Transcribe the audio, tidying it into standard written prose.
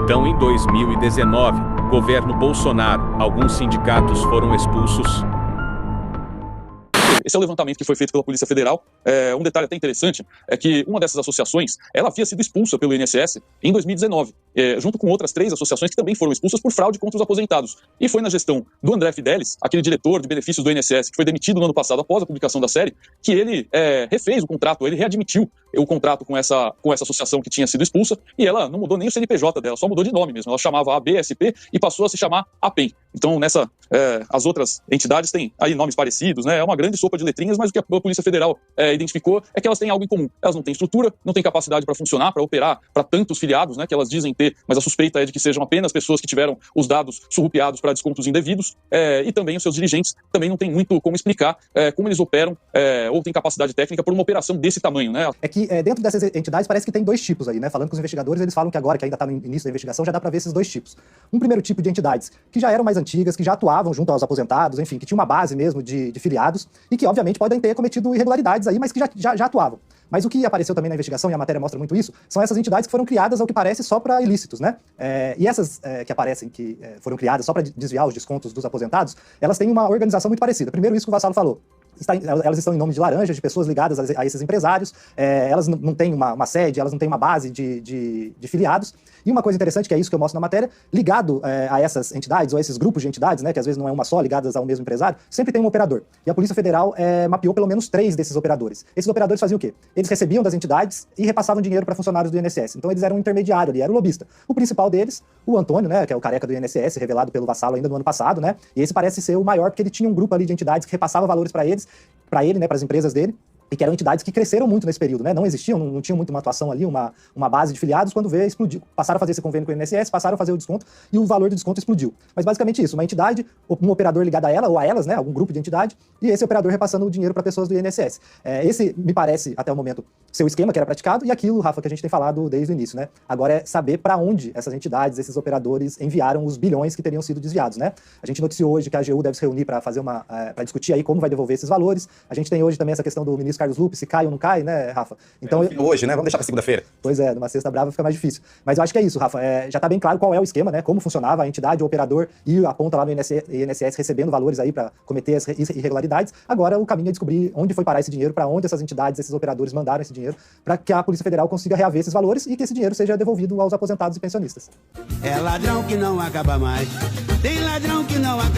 Então, em 2019, governo Bolsonaro, alguns sindicatos foram expulsos. Esse é o levantamento que foi feito pela Polícia Federal. Um detalhe até interessante é que uma dessas associações, ela havia sido expulsa pelo INSS em 2019, junto com outras 3 associações que também foram expulsas por fraude contra os aposentados. E foi na gestão do André Fidelis, aquele diretor de benefícios do INSS, que foi demitido no ano passado após a publicação da série, que ele refez o contrato, ele readmitiu o contrato com essa associação que tinha sido expulsa, e ela não mudou nem o CNPJ dela, só mudou de nome mesmo. Ela chamava ABSP e passou a se chamar APEM. Então, as outras entidades têm aí nomes parecidos, né? É uma grande sopa de letrinhas, mas o que a Polícia Federal identificou é que elas têm algo em comum. Elas não têm estrutura, não têm capacidade para funcionar, para operar para tantos filiados, né, que elas dizem ter, mas a suspeita é de que sejam apenas pessoas que tiveram os dados surrupiados para descontos indevidos, e também os seus dirigentes também não têm muito como explicar como eles operam ou têm capacidade técnica por uma operação desse tamanho, né? É que dentro dessas entidades parece que tem 2 tipos aí, né? Falando com os investigadores, eles falam que agora, que ainda está no início da investigação, já dá para ver esses 2 tipos. Um primeiro tipo de entidades que já eram mais antigas, que já atuavam junto aos aposentados, enfim, que tinha uma base mesmo de filiados e que, obviamente, podem ter cometido irregularidades aí, mas que já atuavam. Mas o que apareceu também na investigação, e a matéria mostra muito isso, são essas entidades que foram criadas, ao que parece, só para ilícitos, né? E essas que aparecem, que foram criadas só para desviar os descontos dos aposentados, elas têm uma organização muito parecida. Primeiro, isso que o Vassalo falou. Elas estão em nome de laranjas, de pessoas ligadas a esses empresários, elas não têm uma sede, elas não têm uma base de filiados. E uma coisa interessante, que é isso que eu mostro na matéria, ligado a essas entidades, ou a esses grupos de entidades, né, que às vezes não é uma só, ligadas ao mesmo empresário, sempre tem um operador. E a Polícia Federal mapeou pelo menos 3 desses operadores. Esses operadores faziam o quê? Eles recebiam das entidades e repassavam dinheiro para funcionários do INSS. Então eles eram um intermediário ali, era o lobista. O principal deles, o Antônio, né, que é o careca do INSS, revelado pelo Vassalo ainda no ano passado, né, e esse parece ser o maior, porque ele tinha um grupo ali de entidades que repassava valores para ele, né, para as empresas dele, e que eram entidades que cresceram muito nesse período, né? Não existiam, não tinham muito uma atuação ali, uma base de filiados, quando veio, explodiu. Passaram a fazer esse convênio com o INSS, passaram a fazer o desconto, e o valor do desconto explodiu. Mas basicamente isso, uma entidade, um operador ligado a ela, ou a elas, né? Algum grupo de entidade, e esse operador repassando o dinheiro para pessoas do INSS. Esse, me parece, até o momento, ser o esquema que era praticado, e aquilo, Rafa, que a gente tem falado desde o início, né? Agora é saber para onde essas entidades, esses operadores enviaram os bilhões que teriam sido desviados, né? A gente noticiou hoje que a AGU deve se reunir para fazer para discutir aí como vai devolver esses valores. A gente tem hoje também essa questão do ministro Carlos Lupe, se cai ou não cai, né, Rafa? Então, hoje, né? Vamos deixar para segunda-feira. Pois é, numa sexta brava fica mais difícil. Mas eu acho que é isso, Rafa. Já está bem claro qual é o esquema, né? Como funcionava a entidade, o operador e a ponta lá no INSS recebendo valores aí para cometer as irregularidades. Agora o caminho é descobrir onde foi parar esse dinheiro, para onde essas entidades, esses operadores mandaram esse dinheiro, para que a Polícia Federal consiga reaver esses valores e que esse dinheiro seja devolvido aos aposentados e pensionistas. É ladrão que não acaba mais. Tem ladrão que não acaba.